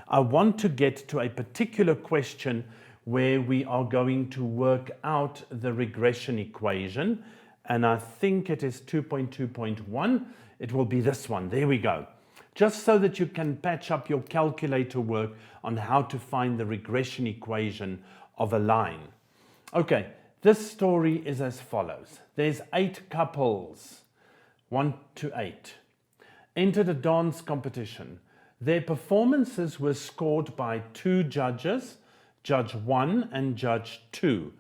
I want to get to a particular question where we are going to work out the regression equation. And I think it is 2.2.1. It will be this one. There we go. Just so that you can patch up your calculator work on how to find the regression equation of a line. Okay, this story is as follows. There's 8 couples, 1 to 8, entered a dance competition. Their performances were scored by 2 judges, Judge 1 and Judge 2.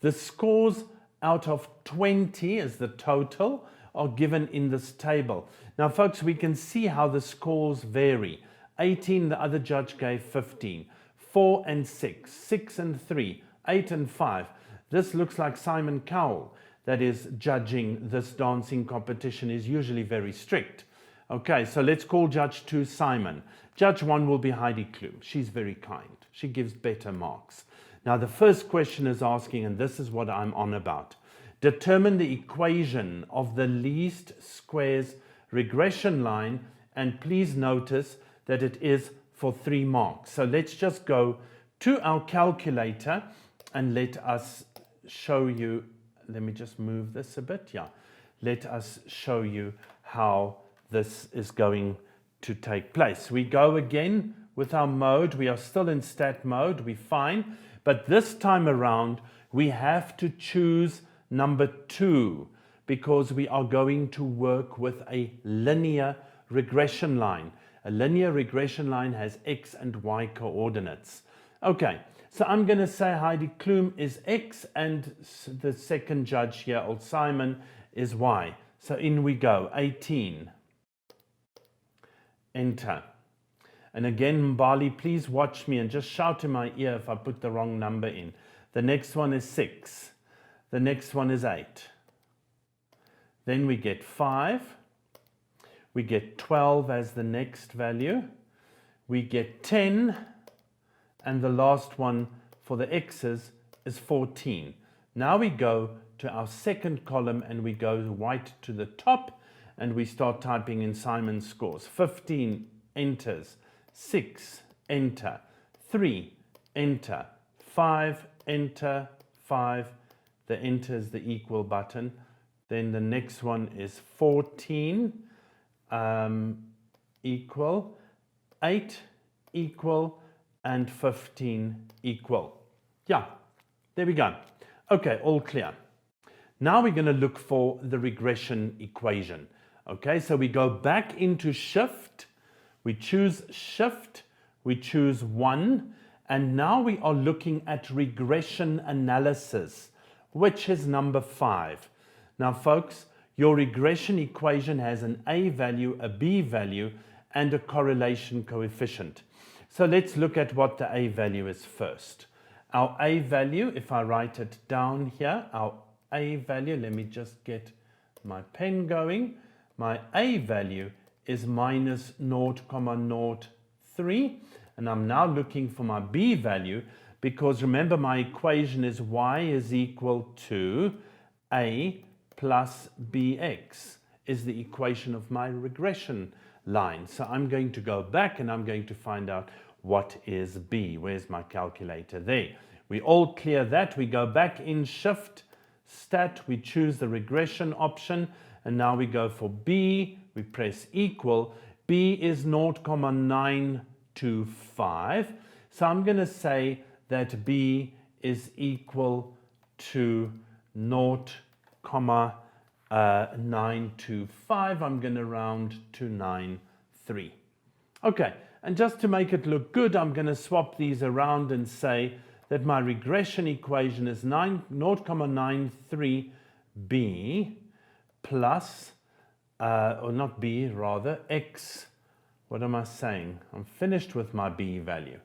The scores out of 20 as the total are given in this table. Now folks, we can see how the scores vary. 18, the other judge gave 15. 4 and 6, 6 and 3, 8 and 5. This looks like Simon Cowell, that is judging this dancing competition, is usually very strict. Okay, so let's call Judge 2 Simon. Judge 1 will be Heidi Klum. She's very kind. She gives better marks. Now the first question is asking, and this is what I'm on about. Determine the equation of the least squares regression line, and please notice that it is for 3 marks. So let's just go to our calculator and let us show you, let me just move this a bit, yeah. Let us show you how this is going to take place. We go again with our mode. We are still in stat mode, we're fine. But this time around, we have to choose number 2 because we are going to work with a linear regression line. A linear regression line has x and y coordinates. Okay, so I'm going to say Heidi Klum is x and the second judge here, old Simon, is y. So in we go, 18. Enter. And again, Mbali, please watch me and just shout in my ear if I put the wrong number in. The next one is 6. The next one is 8. Then we get 5. We get 12 as the next value. We get 10. And the last one for the x's is 14. Now we go to our second column and we go right to the top and we start typing in Simon's scores. 15 enters. 6, enter. 3, enter. 5, enter. 5, the enter is the equal button. Then the next one is 14, equal. 8, equal. And 15, equal. Yeah, there we go. Okay, all clear. Now we're going to look for the regression equation. Okay, so we go back into Shift. We choose Shift, we choose 1, and now we are looking at regression analysis, which is number 5. Now folks, your regression equation has an A value, a B value, and a correlation coefficient. So let's look at what the A value is first. Our A value, if I write it down here, our A value, let me just get my pen going. My A value is minus 0.03, and I'm now looking for my B value because remember my equation is y is equal to A plus bx is the equation of my regression line. So I'm going to go back and I'm going to find out what is B. Where's my calculator? There. We all clear that. We go back in Shift, Stat, we choose the regression option, and now we go for B. We press equal. B is 0.925. So I'm going to say that B is equal to 0.925. I'm going to round to 93. Okay, and just to make it look good, I'm going to swap these around and say that my regression equation is 0.93b plus or not b, rather, x, what am I saying? I'm finished with my b value.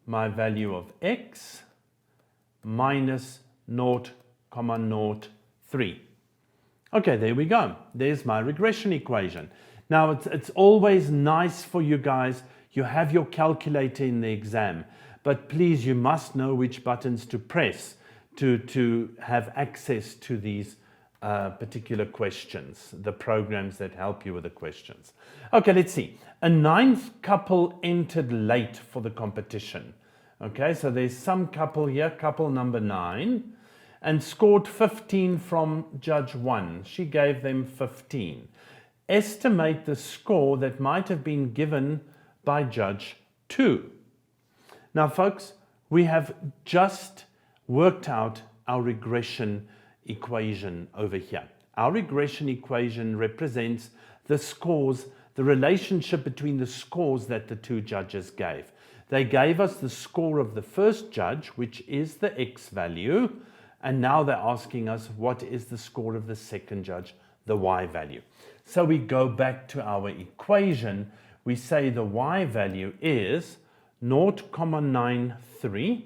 My value of x minus 0.03. Okay, there we go. There's my regression equation. Now, it's always nice for you guys. You have your calculator in the exam, but please, you must know which buttons to press to have access to these particular questions, the programs that help you with the questions. Okay, let's see. A ninth couple entered late for the competition. Okay, so there's some couple here, couple number 9, and scored 15 from judge 1. She gave them 15. Estimate the score that might have been given by judge 2. Now, folks, we have just worked out our regression equation over here. Our regression equation represents the scores, the relationship between the scores that the two judges gave. They gave us the score of the first judge, which is the X value, and now they're asking us what is the score of the second judge, the Y value. So we go back to our equation. We say the Y value is 0.93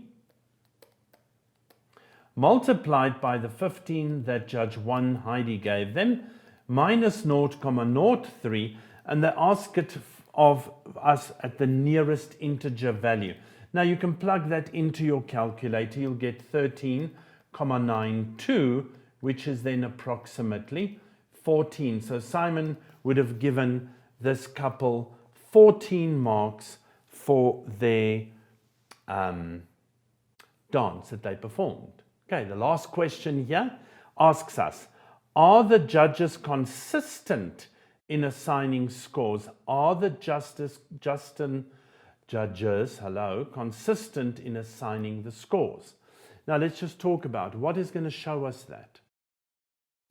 multiplied by the 15 that judge 1 Heidi gave them, minus 0.03, and they ask it of us at the nearest integer value. Now you can plug that into your calculator. You'll get 13.92, which is then approximately 14. So Simon would have given this couple 14 marks for their dance that they performed. Okay, the last question here asks us, are the judges consistent in assigning scores? Are the judges consistent in assigning the scores? Now let's just talk about what is going to show us that.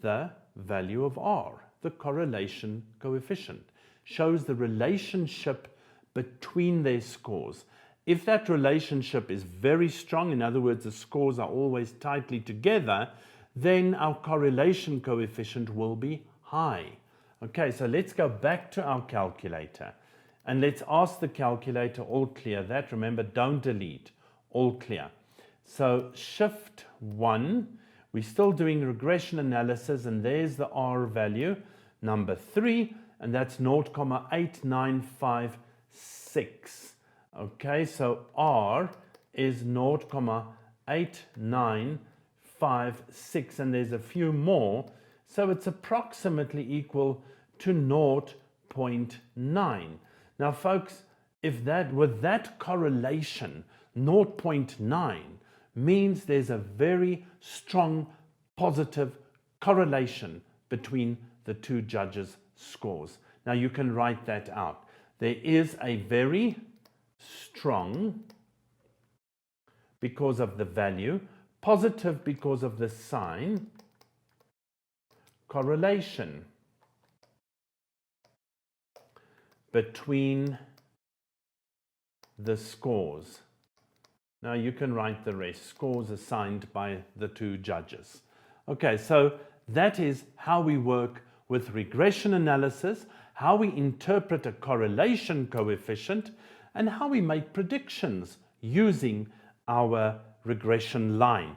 The value of R, the correlation coefficient, shows the relationship between their scores. If that relationship is very strong, in other words, the scores are always tightly together, then our correlation coefficient will be high. Okay, so let's go back to our calculator and let's ask the calculator, all clear that. Remember, don't delete, all clear. So shift 1, we're still doing regression analysis, and there's the R value, number 3, and that's 0.8956. Okay, so R is 0.8956, and there's a few more, so it's approximately equal to 0.9. Now, folks, if that with that correlation, 0.9 means there's a very strong positive correlation between the two judges' scores. Now, you can write that out. There is a very strong because of the value, positive because of the sign, correlation between the scores. Now you can write the rest, scores assigned by the two judges. Okay, so that is how we work with regression analysis, how we interpret a correlation coefficient, and how we make predictions using our regression line.